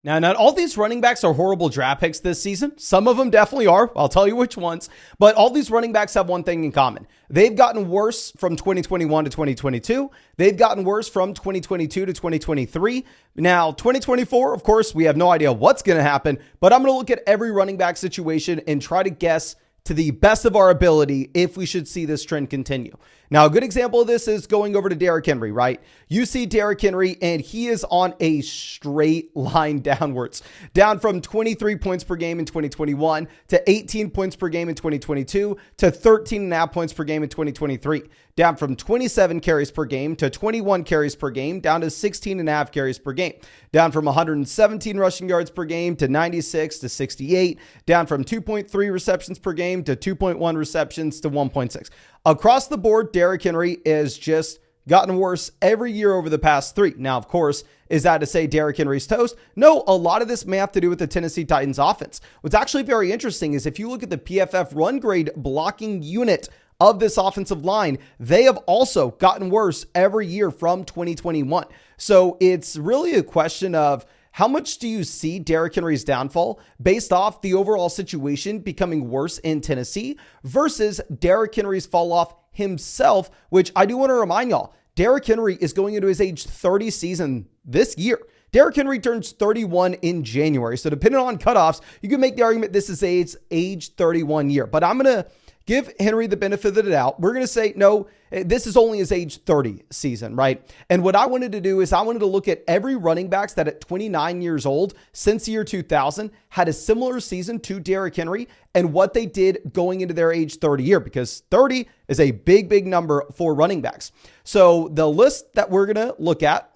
Now, not all these running backs are horrible draft picks this season. Some of them definitely are. I'll tell you which ones. But all these running backs have one thing in common. They've gotten worse from 2021 to 2022. They've gotten worse from 2022 to 2023. Now, 2024, of course, we have no idea what's going to happen. But I'm going to look at every running back situation and try to guess to the best of our ability if we should see this trend continue. Now, a good example of this is going over to Derrick Henry, right? You see Derrick Henry, and he is on a straight line downwards, down from 23 points per game in 2021 to 18 points per game in 2022 to 13.5 points per game in 2023, down from 27 carries per game to 21 carries per game, down to 16.5 carries per game, down from 117 rushing yards per game to 96 to 68, down from 2.3 receptions per game to 2.1 receptions to 1.6. Across the board, Derrick Henry is just gotten worse every year over the past 3. Now, of course, is that to say Derrick Henry's toast? No, a lot of this may have to do with the Tennessee Titans offense. What's actually very interesting is if you look at the PFF run grade blocking unit of this offensive line, they have also gotten worse every year from 2021. So it's really a question of how much do you see Derrick Henry's downfall based off the overall situation becoming worse in Tennessee versus Derrick Henry's fall off himself, which I do want to remind y'all, Derrick Henry is going into his age 30 season this year. Derrick Henry turns 31 in January. So depending on cutoffs, you can make the argument this is age 31 year. But I'm going to give Henry the benefit of the doubt. We're going to say, no, this is only his age 30 season, right? And what I wanted to do is I wanted to look at every running backs that at 29 years old since the year 2000 had a similar season to Derrick Henry and what they did going into their age 30 year, because 30 is a big number for running backs. So the list that we're going to look at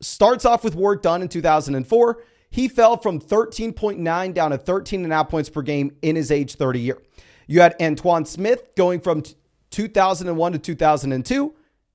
starts off with Warrick Dunn in 2004. He fell from 13.9 down to 13.5 points per game in his age 30 year. You had Antoine Smith going from 2001 to 2002.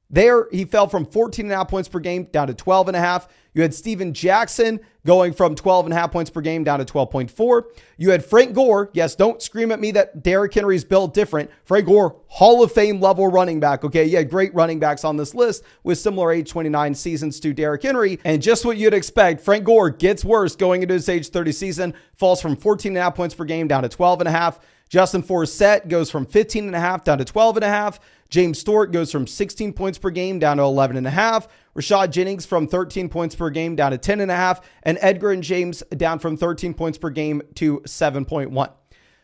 There, he fell from 14.5 points per game down to 12.5. You had Steven Jackson going from 12.5 points per game down to 12.4. You had Frank Gore. Yes, don't scream at me that Derrick Henry's built different. Frank Gore, Hall of Fame level running back. Okay, you had great running backs on this list with similar age 29 seasons to Derrick Henry. And just what you'd expect, Frank Gore gets worse going into his age 30 season, falls from 14.5 points per game down to 12.5. Justin Forsett goes from 15.5 down to 12.5. James Stewart goes from 16 points per game down to 11.5. Rashad Jennings from 13 points per game down to 10.5. And Edgar and James down from 13 points per game to 7.1.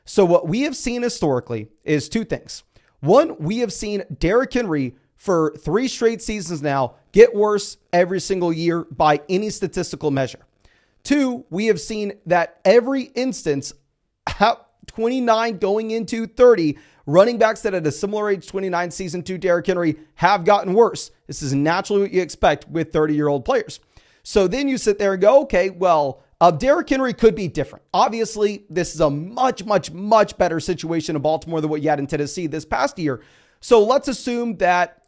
So what we have seen historically is two things. One, we have seen Derrick Henry for 3 straight seasons now get worse every single year by any statistical measure. 2, we have seen that every instance, 29 going into 30, running backs that had a similar age 29 season to Derrick Henry have gotten worse. This is naturally what you expect with 30-year-old players. So then you sit there and go, okay, well, Derrick Henry could be different. Obviously, this is a much better situation in Baltimore than what you had in Tennessee this past year. So let's assume that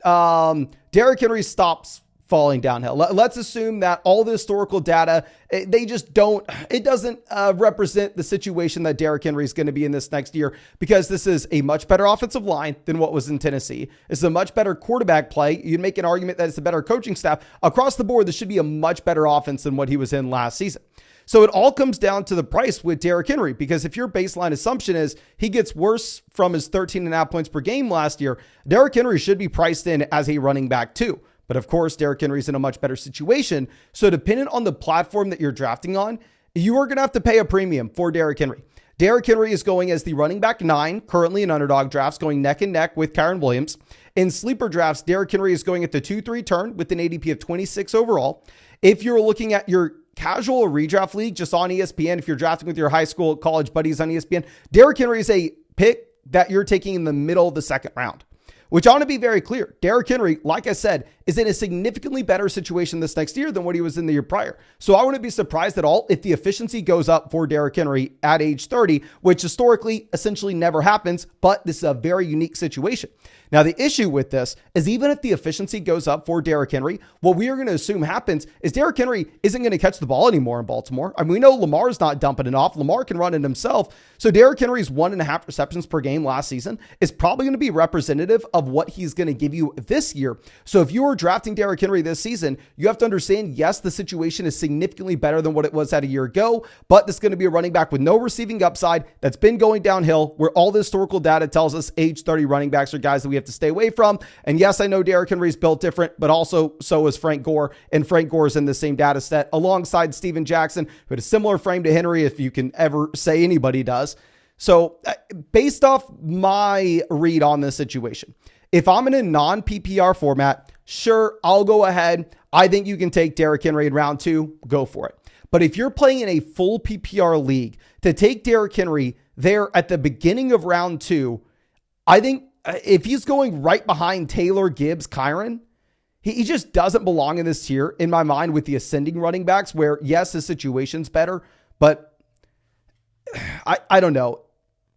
Derrick Henry stops falling downhill. Let's assume that all the historical data, it doesn't represent the situation that Derrick Henry is going to be in this next year, because this is a much better offensive line than what was in Tennessee. It's a much better quarterback play. You'd make an argument that it's a better coaching staff. Across the board, this should be a much better offense than what he was in last season. So it all comes down to the price with Derrick Henry, because if your baseline assumption is he gets worse from his 13.5 points per game last year, Derrick Henry should be priced in as a running back too. But of course, Derrick Henry's in a much better situation. So depending on the platform that you're drafting on, you are going to have to pay a premium for Derrick Henry. Derrick Henry is going as the running back 9, currently in underdog drafts, going neck and neck with Kyren Williams. In sleeper drafts, Derrick Henry is going at the 2-3 turn with an ADP of 26 overall. If you're looking at your casual or redraft league just on ESPN, if you're drafting with your high school, college buddies on ESPN, Derrick Henry is a pick that you're taking in the middle of the second round. Which I want to be very clear. Derrick Henry, like I said, is in a significantly better situation this next year than what he was in the year prior. So I wouldn't be surprised at all if the efficiency goes up for Derrick Henry at age 30, which historically essentially never happens, but this is a very unique situation. Now, the issue with this is even if the efficiency goes up for Derrick Henry, what we are going to assume happens is Derrick Henry isn't going to catch the ball anymore in Baltimore. I mean, we know Lamar's not dumping it off. Lamar can run it himself. So Derrick Henry's 1.5 receptions per game last season is probably going to be representative of what he's going to give you this year. So if you were are drafting Derrick Henry this season, you have to understand, yes, the situation is significantly better than what it was at a year ago, but this is going to be a running back with no receiving upside that's been going downhill, where all the historical data tells us age 30 running backs are guys that we have to stay away from. And yes, I know Derrick Henry is built different, but also so is Frank Gore, and Frank Gore is in the same data set alongside Steven Jackson, who had a similar frame to Henry, if you can ever say anybody does. So based off my read on this situation, if I'm in a non-PPR format, sure, I'll go ahead. I think you can take Derrick Henry in round 2, go for it. But if you're playing in a full PPR league, to take Derrick Henry there at the beginning of round 2, I think if he's going right behind Taylor, Gibbs, Kyron, he just doesn't belong in this tier in my mind with the ascending running backs, where yes, his situation's better, but I don't know.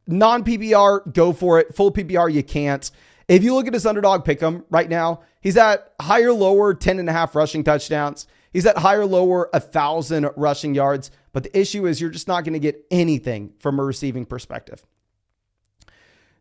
Non-PPR, go for it. Full PPR, you can't. If you look at his underdog pick'em right now, he's at higher, lower 10.5 rushing touchdowns. He's at higher, lower 1,000 rushing yards. But the issue is you're just not going to get anything from a receiving perspective.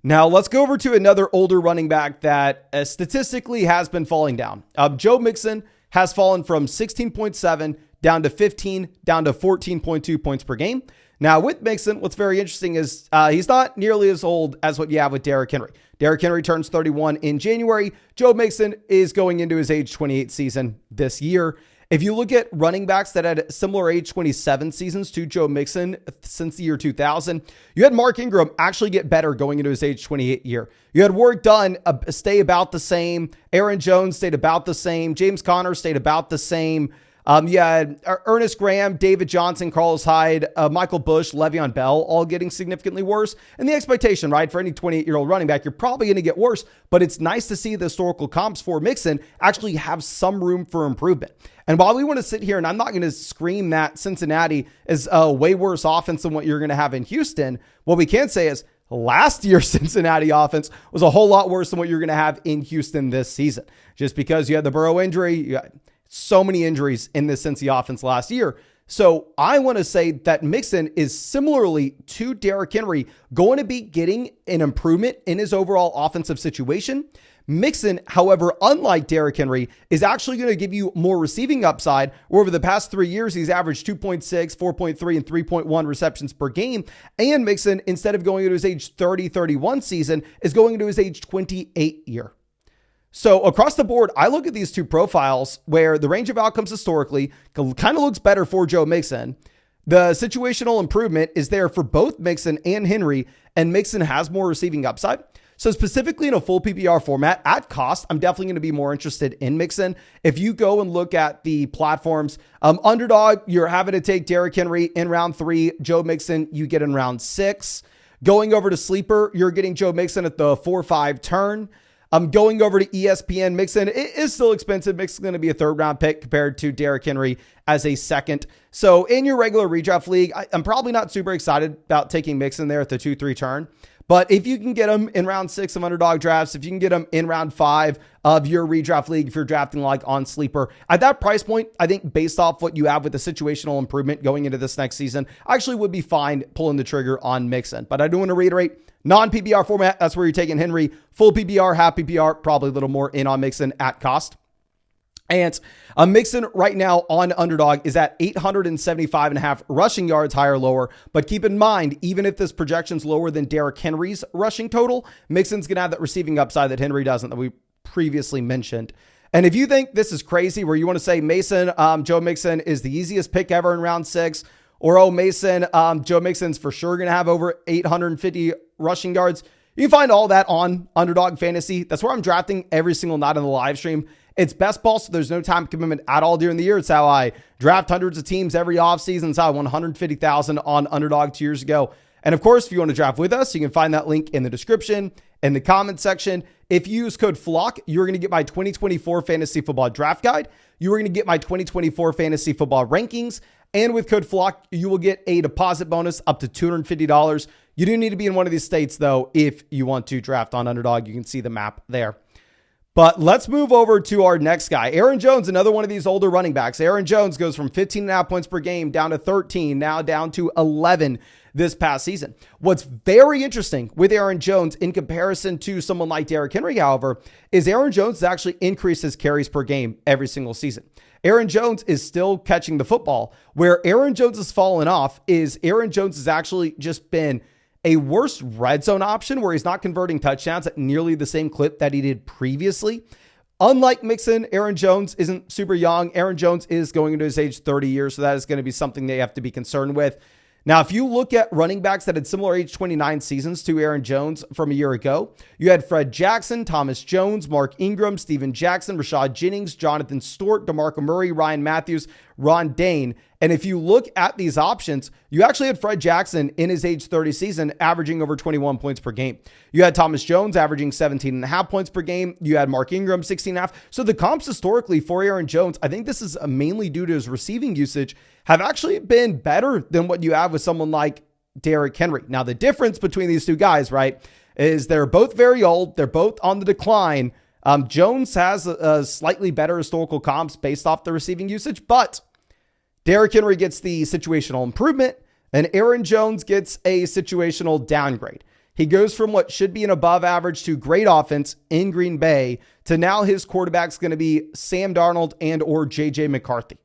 Now let's go over to another older running back that statistically has been falling down. Joe Mixon has fallen from 16.7 down to 15, down to 14.2 points per game. Now, with Mixon, what's very interesting is he's not nearly as old as what you have with Derrick Henry. Derrick Henry turns 31 in January. Joe Mixon is going into his age 28 season this year. If you look at running backs that had similar age 27 seasons to Joe Mixon since the year 2000, you had Mark Ingram actually get better going into his age 28 year. You had Warrick Dunn stay about the same. Aaron Jones stayed about the same. James Conner stayed about the same. Ernest Graham, David Johnson, Carlos Hyde, Michael Bush, Le'Veon Bell, all getting significantly worse. And the expectation, right, for any 28-year-old running back, you're probably going to get worse, but it's nice to see the historical comps for Mixon actually have some room for improvement. And while we want to sit here, and I'm not going to scream that Cincinnati is a way worse offense than what you're going to have in Houston, what we can say is last year's Cincinnati offense was a whole lot worse than what you're going to have in Houston this season. Just because you had the Burrow injury, you got so many injuries in this Cincy offense last year. So I want to say that Mixon is similarly to Derrick Henry going to be getting an improvement in his overall offensive situation. Mixon, however, unlike Derrick Henry, is actually going to give you more receiving upside, where over the past 3 years, he's averaged 2.6, 4.3, and 3.1 receptions per game. And Mixon, instead of going into his age 30, 31 season, is going into his age 28 year. So across the board, I look at these two profiles where the range of outcomes historically kind of looks better for Joe Mixon. The situational improvement is there for both Mixon and Henry, and Mixon has more receiving upside. So specifically in a full PPR format at cost, I'm definitely going to be more interested in Mixon. If you go and look at the platforms, Underdog, you're having to take Derrick Henry in round 3. Joe Mixon, you get in round 6. Going over to Sleeper, you're getting Joe Mixon at the 4-5 turn. Going over to ESPN, Mixon is still expensive. Mixon's going to be a 3rd round pick compared to Derrick Henry as a 2nd. So in your regular redraft league, I'm probably not super excited about taking Mixon there at the 2-3 turn. But if you can get him in round 6 of Underdog drafts, if you can get him in round 5 of your redraft league, if you're drafting like on Sleeper, at that price point, I think based off what you have with the situational improvement going into this next season, I actually would be fine pulling the trigger on Mixon. But I do want to reiterate, non-PPR format, that's where you're taking Henry. Full PPR, half PPR, probably a little more in on Mixon at cost. And Mixon right now on Underdog is at 875.5 rushing yards, higher or lower. But keep in mind, even if this projection's lower than Derrick Henry's rushing total, Mixon's going to have that receiving upside that Henry doesn't, that we previously mentioned. And if you think this is crazy, where you want to say Joe Mixon is the easiest pick ever in round 6, or Joe Mixon's for sure going to have over 850 rushing yards, you can find all that on Underdog Fantasy. That's where I'm drafting every single night on the live stream. It's best ball, so there's no time commitment at all during the year. It's how I draft hundreds of teams every offseason. It's how I won $150,000 on Underdog 2 years ago. And of course, if you want to draft with us, you can find that link in the description, in the comment section. If you use code FLOCK, you're going to get my 2024 Fantasy Football Draft Guide. You are going to get my 2024 Fantasy Football Rankings. And with code FLOCK, you will get a deposit bonus up to $250. You do need to be in one of these states, though, if you want to draft on Underdog. You can see the map there. But let's move over to our next guy. Aaron Jones, another one of these older running backs. Aaron Jones goes from 15.5 points per game down to 13, now down to 11 this past season. What's very interesting with Aaron Jones in comparison to someone like Derrick Henry, however, is Aaron Jones has actually increased his carries per game every single season. Aaron Jones is still catching the football. Where Aaron Jones has fallen off is Aaron Jones has actually just been a worse red zone option where he's not converting touchdowns at nearly the same clip that he did previously. Unlike Mixon, Aaron Jones isn't super young. Aaron Jones is going into his age 30 years, so that is going to be something they have to be concerned with. Now, if you look at running backs that had similar age 29 seasons to Aaron Jones from a year ago, you had Fred Jackson, Thomas Jones, Mark Ingram, Steven Jackson, Rashad Jennings, Jonathan Stewart, DeMarco Murray, Ryan Matthews, Ron Dane. And if you look at these options, you actually had Fred Jackson in his age 30 season averaging over 21 points per game. You had Thomas Jones averaging 17.5 points per game. You had Mark Ingram 16.5. So the comps historically for Aaron Jones, I think this is mainly due to his receiving usage, have actually been better than what you have with someone like Derrick Henry. Now, the difference between these two guys, right, is they're both very old. They're both on the decline. Jones has a slightly better historical comps based off the receiving usage, but Derrick Henry gets the situational improvement and Aaron Jones gets a situational downgrade. He goes from what should be an above average to great offense in Green Bay to now his quarterback's going to be Sam Darnold and or JJ McCarthy.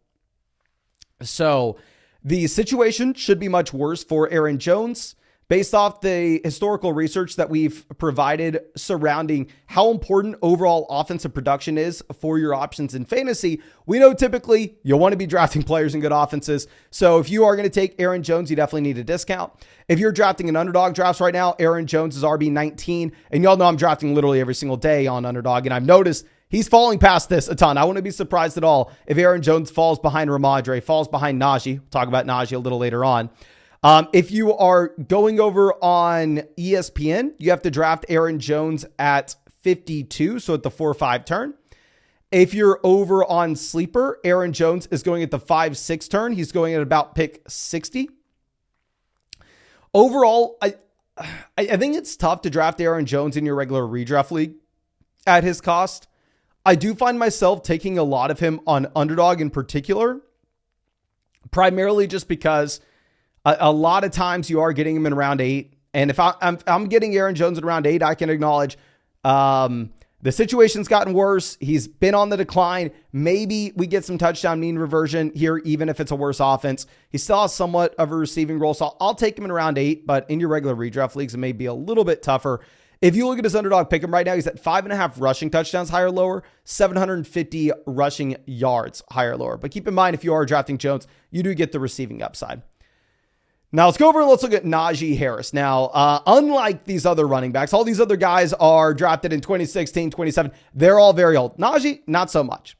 So the situation should be much worse for Aaron Jones based off the historical research that we've provided surrounding how important overall offensive production is for your options in fantasy. We know typically you'll want to be drafting players in good offenses. So if you are going to take Aaron Jones, you definitely need a discount. If you're drafting an Underdog drafts right now, Aaron Jones is RB19. And y'all know I'm drafting literally every single day on Underdog. And I've noticed he's falling past this a ton. I wouldn't be surprised at all if Aaron Jones falls behind Ramondre, falls behind Naji. We'll talk about Naji a little later on. If you are going over on ESPN, you have to draft Aaron Jones at 52, so at the 4-5 turn. If you're over on Sleeper, Aaron Jones is going at the 5-6 turn. He's going at about pick 60. Overall, I think it's tough to draft Aaron Jones in your regular redraft league at his cost. I do find myself taking a lot of him on Underdog in particular, primarily just because a lot of times you are getting him in round 8. And if I'm getting Aaron Jones in round 8, I can acknowledge the situation's gotten worse. He's been on the decline. Maybe we get some touchdown mean reversion here, even if it's a worse offense. He still has somewhat of a receiving role. So I'll take him in round 8, but in your regular redraft leagues, it may be a little bit tougher. If you look at his Underdog pick him right now, he's at 5.5 rushing touchdowns, higher or lower, 750 rushing yards, higher or lower. But keep in mind, if you are drafting Jones, you do get the receiving upside. Now let's go over and let's look at Naji Harris. Now, unlike these other running backs, all these other guys are drafted in 2016, 2017. They're all very old. Naji, not so much.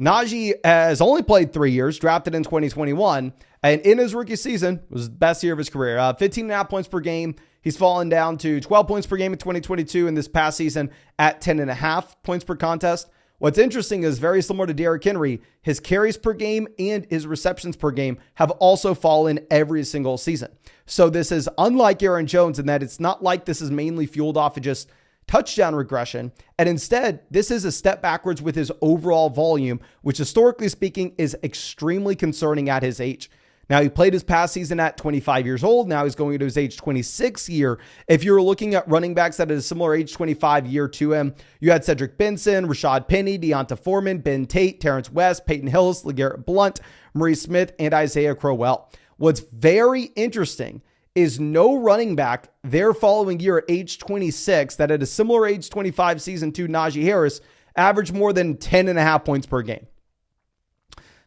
Naji has only played 3 years, drafted in 2021, and in his rookie season was the best year of his career. 15.5 points per game. He's fallen down to 12 points per game in 2022, and this past season at 10.5 points per contest. What's interesting is very similar to Derrick Henry, his carries per game and his receptions per game have also fallen every single season. So this is unlike Aaron Jones in that it's not like this is mainly fueled off of just touchdown regression. And instead, this is a step backwards with his overall volume, which historically speaking is extremely concerning at his age. Now, he played his past season at 25 years old. Now he's going into his age 26 year. If you're looking at running backs that had a similar age 25 year to him, you had Cedric Benson, Rashad Penny, Deonta Foreman, Ben Tate, Terrence West, Peyton Hillis, LeGarrette Blount, Maurice Smith, and Isaiah Crowell. What's very interesting is no running back their following year at age 26 that had a similar age 25 season to Naji Harris averaged more than 10.5 points per game.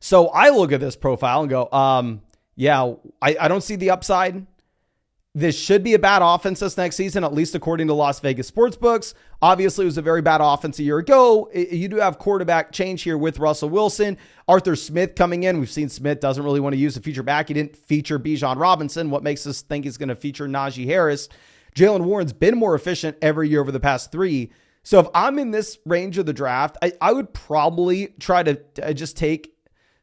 So I look at this profile and go, I don't see the upside. This should be a bad offense this next season, at least according to Las Vegas sportsbooks. Obviously, it was a very bad offense a year ago. You do have quarterback change here with Russell Wilson. Arthur Smith coming in. We've seen Smith doesn't really want to use a feature back. He didn't feature Bijan Robinson. What makes us think he's going to feature Naji Harris? Jalen Warren's been more efficient every year over the past 3. So if I'm in this range of the draft, I would probably try to just take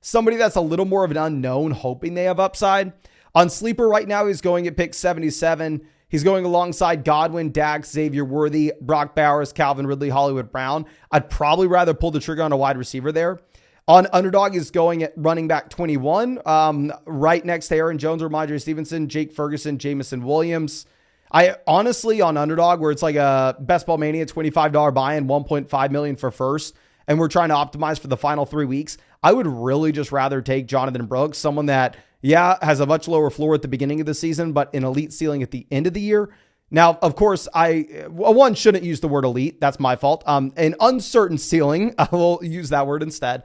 somebody that's a little more of an unknown, hoping they have upside. On Sleeper right now, he's going at pick 77. He's going alongside Godwin, Dax, Xavier Worthy, Brock Bowers, Calvin Ridley, Hollywood Brown. I'd probably rather pull the trigger on a wide receiver there. On Underdog is going at running back 21, right next to Aaron Jones, Ramondre Stevenson, Jake Ferguson, Jamison Williams. I honestly, on Underdog, where it's like a Best Ball Mania $25 buy-in, $1.5 million for first, and we're trying to optimize for the final 3 weeks, I would really just rather take Jonathan Brooks, someone that, has a much lower floor at the beginning of the season, but an elite ceiling at the end of the year. Now, of course, one shouldn't use the word elite. That's my fault. An uncertain ceiling, I will use that word instead.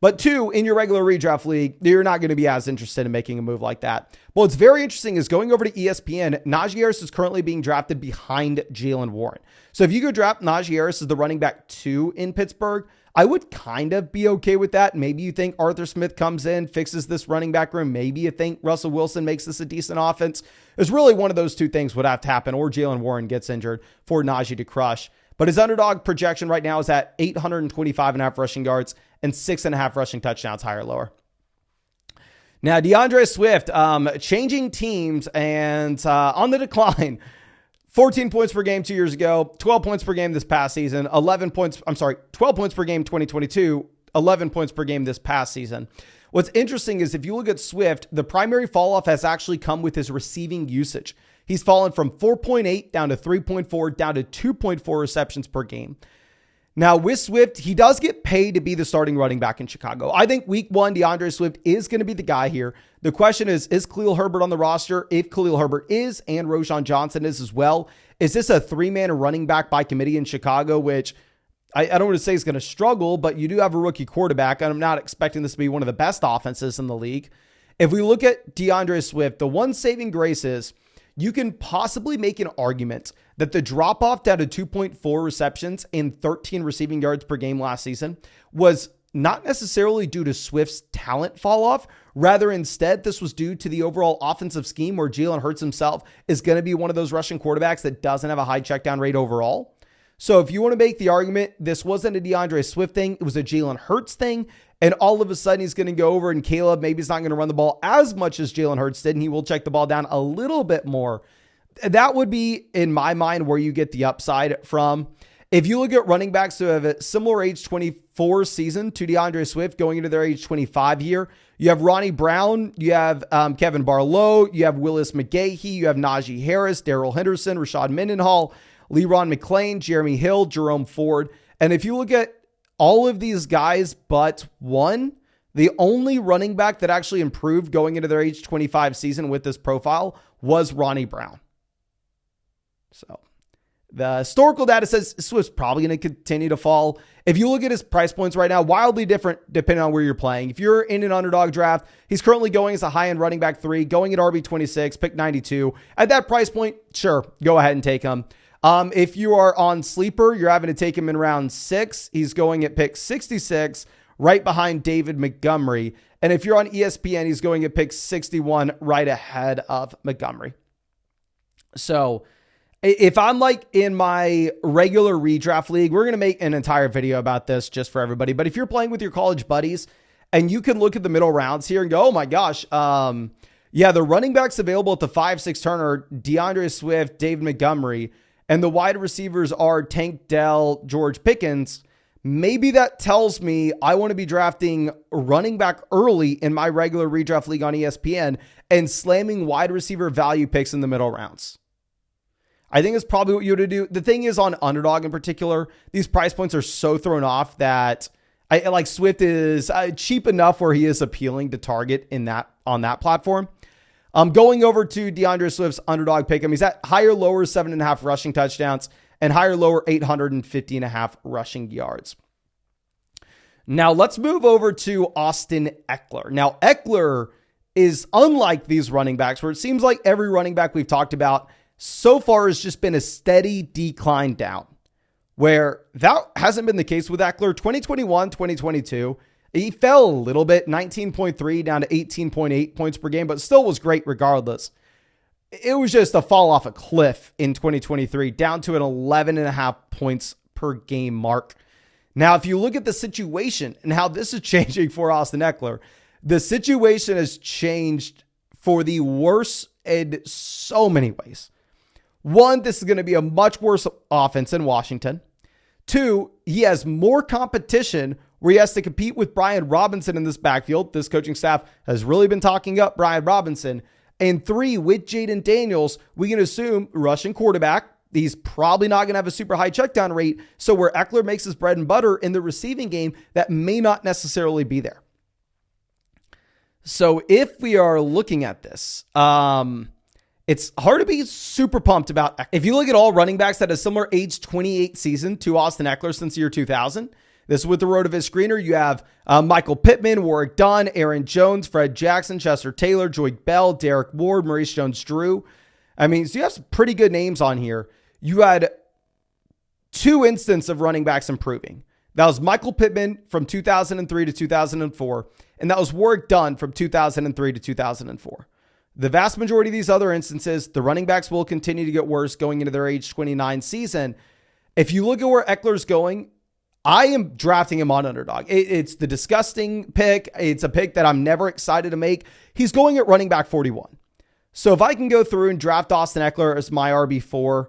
But 2, in your regular redraft league, you're not going to be as interested in making a move like that. But what's very interesting is going over to ESPN, Naji Harris is currently being drafted behind Jaylen Warren. So if you go draft Naji Harris as the running back 2 in Pittsburgh, I would kind of be okay with that. Maybe you think Arthur Smith comes in, fixes this running back room. Maybe you think Russell Wilson makes this a decent offense. It's really one of those 2 things would have to happen, or Jaylen Warren gets injured for Naji to crush. But his Underdog projection right now is at 825.5 rushing yards and 6.5 rushing touchdowns, higher or lower. Now, DeAndre Swift, changing teams and on the decline. 14 points per game 2 years ago, 12 points per game this past season, 12 points per game 2022, 11 points per game this past season. What's interesting is if you look at Swift, the primary fall off has actually come with his receiving usage. He's fallen from 4.8 down to 3.4, down to 2.4 receptions per game. Now, with Swift, he does get paid to be the starting running back in Chicago. I think week 1, DeAndre Swift is going to be the guy here. The question is Khalil Herbert on the roster? If Khalil Herbert is, and Roschon Johnson is as well, is this a 3-man running back by committee in Chicago, which I don't want to say is going to struggle, but you do have a rookie quarterback, and I'm not expecting this to be one of the best offenses in the league. If we look at DeAndre Swift, the one saving grace is you can possibly make an argument that the drop-off down to 2.4 receptions and 13 receiving yards per game last season was not necessarily due to Swift's talent fall off. Rather, instead, this was due to the overall offensive scheme where Jalen Hurts himself is going to be one of those rushing quarterbacks that doesn't have a high checkdown rate overall. So if you want to make the argument, this wasn't a DeAndre Swift thing, it was a Jalen Hurts thing, and all of a sudden he's going to go over and Caleb maybe he's not going to run the ball as much as Jalen Hurts did, and he will check the ball down a little bit more. That would be, in my mind, where you get the upside from. If you look at running backs who have a similar age 24 season to DeAndre Swift going into their age 25 year, you have Ronnie Brown, you have Kevin Barlow, you have Willis McGahee, you have Naji Harris, Darrell Henderson, Rashad Mendenhall, Le'Ron McClain, Jeremy Hill, Jerome Ford. And if you look at all of these guys but one, the only running back that actually improved going into their age 25 season with this profile was Ronnie Brown. So the historical data says Swift's probably going to continue to fall. If you look at his price points right now, wildly different depending on where you're playing. If you're in an Underdog draft, he's currently going as a high-end running back 3, going at RB26, pick 92. At that price point, sure, go ahead and take him. If you are on Sleeper, you're having to take him in round 6. He's going at pick 66, right behind David Montgomery. And if you're on ESPN, he's going at pick 61, right ahead of Montgomery. So if I'm like in my regular redraft league, we're going to make an entire video about this just for everybody. But if you're playing with your college buddies and you can look at the middle rounds here and go, oh my gosh, the running backs available at the 5-6 turn are DeAndre Swift, David Montgomery, and the wide receivers are Tank Dell, George Pickens. Maybe that tells me I want to be drafting running back early in my regular redraft league on ESPN and slamming wide receiver value picks in the middle rounds. I think it's probably what you would do. The thing is, on Underdog in particular, these price points are so thrown off that Swift is cheap enough where he is appealing to target on that platform. Going over to DeAndre Swift's Underdog pick, he's at higher lower 7.5 rushing touchdowns and higher lower 850.5 rushing yards. Now let's move over to Austin Ekeler. Now Ekeler is unlike these running backs, where it seems like every running back we've talked about so far has just been a steady decline down, where that hasn't been the case with Ekeler. 2021, 2022, he fell a little bit, 19.3 down to 18.8 points per game, but still was great regardless. It was just a fall off a cliff in 2023, down to an 11.5 points per game mark. Now, if you look at the situation and how this is changing for Austin Ekeler, the situation has changed for the worse in so many ways. One, this is going to be a much worse offense in Washington. Two, he has more competition where he has to compete with Brian Robinson in this backfield. This coaching staff has really been talking up Brian Robinson. And three, with Jaden Daniels, we can assume Russian quarterback. He's probably not going to have a super high checkdown rate. So where Ekeler makes his bread and butter in the receiving game, that may not necessarily be there. So if we are looking at this, it's hard to be super pumped about. If you look at all running backs that have a similar age 28 season to Austin Ekeler since the year 2000, this is with the road of his screener. You have Michael Pittman, Warwick Dunn, Aaron Jones, Fred Jackson, Chester Taylor, Joy Bell, Derek Ward, Maurice Jones-Drew. I mean, so you have some pretty good names on here. You had two instances of running backs improving. That was Michael Pittman from 2003 to 2004, and that was Warwick Dunn from 2003 to 2004. The vast majority of these other instances, the running backs will continue to get worse going into their age 29 season. If you look at where Ekeler's going, I am drafting him on Underdog. It's the disgusting pick. It's a pick that I'm never excited to make. He's going at running back 41. So if I can go through and draft Austin Ekeler as my RB4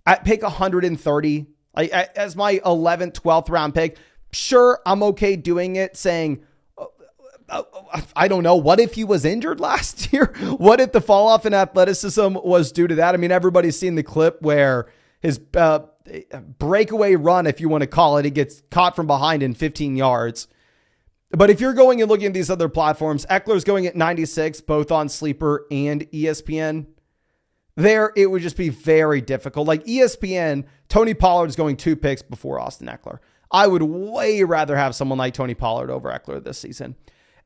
at pick 130, as my 11th, 12th round pick, sure, I'm okay doing it, saying, I don't know, what if he was injured last year? What if the fall off in athleticism was due to that? I mean, everybody's seen the clip where his breakaway run, if you want to call it, he gets caught from behind in 15 yards. But if you're going and looking at these other platforms, Eckler's going at 96, both on Sleeper and ESPN. There, it would just be very difficult. Like ESPN, Tony Pollard is going 2 picks before Austin Ekeler. I would way rather have someone like Tony Pollard over Ekeler this season.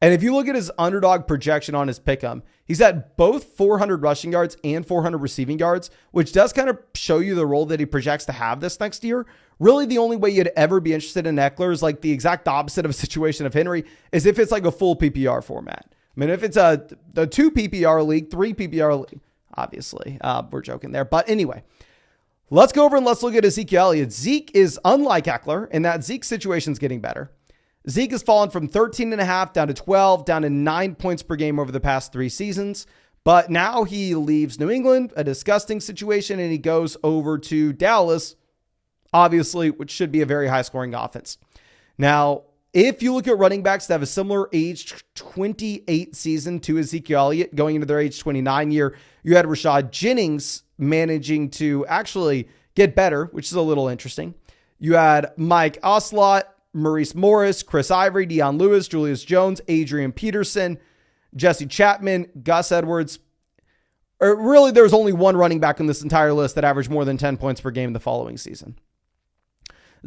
And if you look at his Underdog projection on his pick'em, he's at both 400 rushing yards and 400 receiving yards, which does kind of show you the role that he projects to have this next year. Really, the only way you'd ever be interested in Ekeler is like the exact opposite of a situation of Henry, is if it's like a full PPR format. I mean, if it's a 2 PPR league, 3 PPR league, obviously, we're joking there. But anyway, let's go over and let's look at Zeke Elliott. Zeke is unlike Ekeler in that Zeke's situation's getting better. Zeke has fallen from 13.5 down to 12, down to 9 points per game over the past 3 seasons. But now he leaves New England, a disgusting situation, and he goes over to Dallas, obviously, which should be a very high-scoring offense. Now, if you look at running backs that have a similar age 28 season to Ezekiel Elliott going into their age 29 year, you had Rashad Jennings managing to actually get better, which is a little interesting. You had Mike Oslott, Maurice Morris, Chris Ivory, Deion Lewis, Julius Jones, Adrian Peterson, Jesse Chapman, Gus Edwards. Really, there was only one running back on this entire list that averaged more than 10 points per game the following season.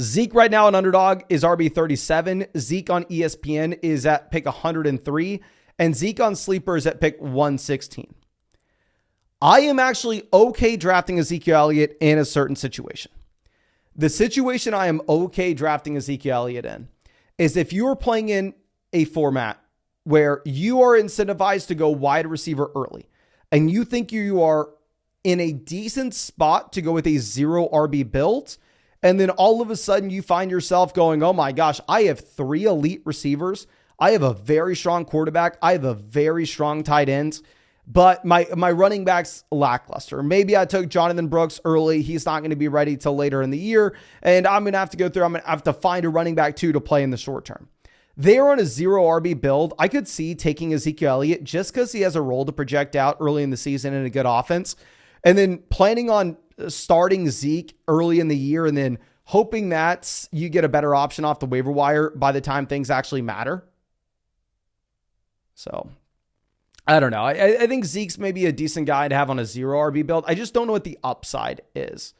Zeke right now on Underdog is RB 37. Zeke on ESPN is at pick 103. And Zeke on Sleeper is at pick 116. I am actually okay drafting Ezekiel Elliott in a certain situation. The situation I am okay drafting Ezekiel Elliott in is if you are playing in a format where you are incentivized to go wide receiver early and you think you are in a decent spot to go with a 0 RB build, and then all of a sudden you find yourself going, oh my gosh, I have 3 elite receivers. I have a very strong quarterback. I have a very strong tight end. But my running back's lackluster. Maybe I took Jonathan Brooks early. He's not going to be ready till later in the year. And I'm going to have to go through. I'm going to have to find a running back too to play in the short term. They're on a 0 RB build. I could see taking Ezekiel Elliott just because he has a role to project out early in the season in a good offense. And then planning on starting Zeke early in the year and then hoping that you get a better option off the waiver wire by the time things actually matter. So I don't know. I think Zeke's maybe a decent guy to have on a 0 RB build. I just don't know what the upside is.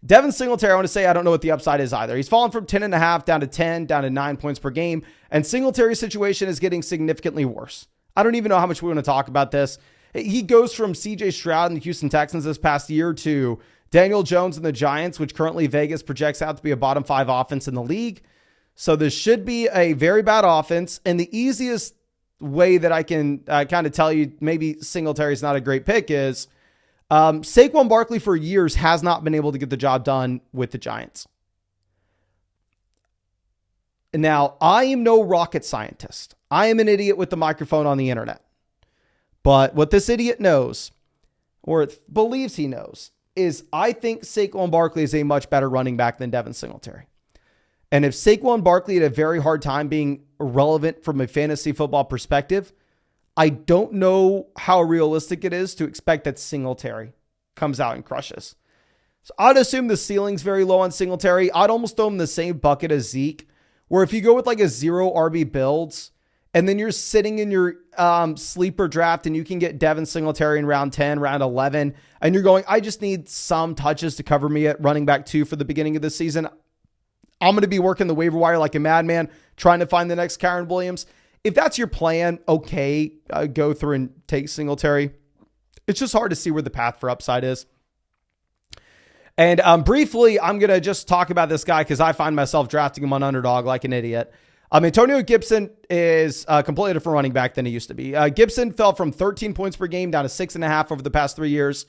Devin Singletary, I want to say I don't know what the upside is either. He's fallen from 10.5 down to 10, down to 9 points per game. And Singletary's situation is getting significantly worse. I don't even know how much we want to talk about this. He goes from CJ Stroud and the Houston Texans this past year to Daniel Jones and the Giants, which currently Vegas projects out to be a bottom 5 offense in the league. So this should be a very bad offense. And the easiest way that I can kind of tell you maybe Singletary is not a great pick is Saquon Barkley for years has not been able to get the job done with the Giants. Now, I am no rocket scientist. I am an idiot with the microphone on the internet. But what this idiot knows, or believes he knows, is I think Saquon Barkley is a much better running back than Devin Singletary. And if Saquon Barkley had a very hard time being relevant from a fantasy football perspective, I don't know how realistic it is to expect that Singletary comes out and crushes. So I'd assume the ceiling's very low on Singletary. I'd almost throw him in the same bucket as Zeke, where if you go with like a 0 RB builds, and then you're sitting in your sleeper draft and you can get Devin Singletary in round 10, round 11, and you're going, I just need some touches to cover me at running back 2 for the beginning of the season. I'm going to be working the waiver wire like a madman, trying to find the next Kyren Williams. If that's your plan, okay, go through and take Singletary. It's just hard to see where the path for upside is. And briefly, I'm going to just talk about this guy because I find myself drafting him on Underdog like an idiot. Antonio Gibson is a completely different running back than he used to be. Gibson fell from 13 points per game down to 6.5 over the past 3 years.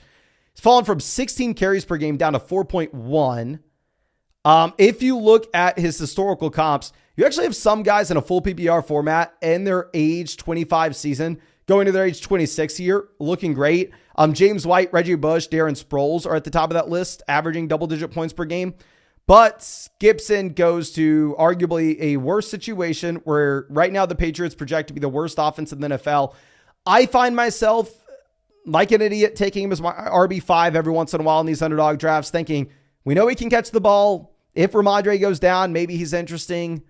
He's fallen from 16 carries per game down to 4.1. If you look at his historical comps, you actually have some guys in a full PPR format in their age 25 season going to their age 26 year, looking great. James White, Reggie Bush, Darren Sproles are at the top of that list, averaging double-digit points per game. But Gibson goes to arguably a worse situation where right now the Patriots project to be the worst offense in the NFL. I find myself like an idiot taking him as my RB5 every once in a while in these Underdog drafts, thinking we know he can catch the ball. If Ramondre goes down, maybe he's interesting.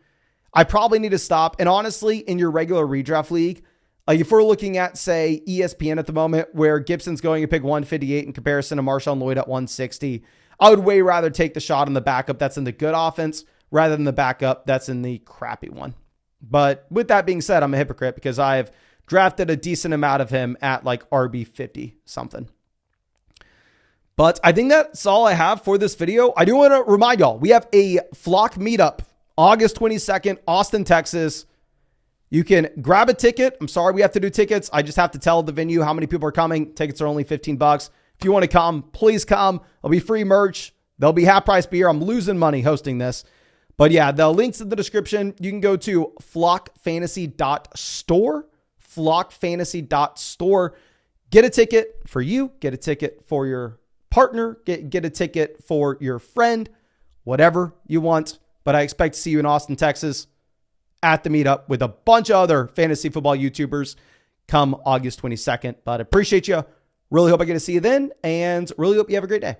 I probably need to stop. And honestly, in your regular redraft league, if we're looking at, say, ESPN at the moment, where Gibson's going to pick 158 in comparison to Marshawn Lloyd at 160, I would way rather take the shot on the backup that's in the good offense rather than the backup that's in the crappy one. But with that being said, I'm a hypocrite because I have drafted a decent amount of him at like RB50 something. But I think that's all I have for this video. I do want to remind y'all, we have a flock meetup August 22nd, Austin, Texas. You can grab a ticket. I'm sorry we have to do tickets. I just have to tell the venue how many people are coming. Tickets are only $15. If you want to come, please come. There'll be free merch. There'll be half price beer. I'm losing money hosting this. But yeah, the link's in the description. You can go to flockfantasy.store. Flockfantasy.store. Get a ticket for you. Get a ticket for your partner. Get a ticket for your friend. Whatever you want. But I expect to see you in Austin, Texas at the meetup with a bunch of other fantasy football YouTubers come August 22nd. But I appreciate you. Really hope I get to see you then, and really hope you have a great day.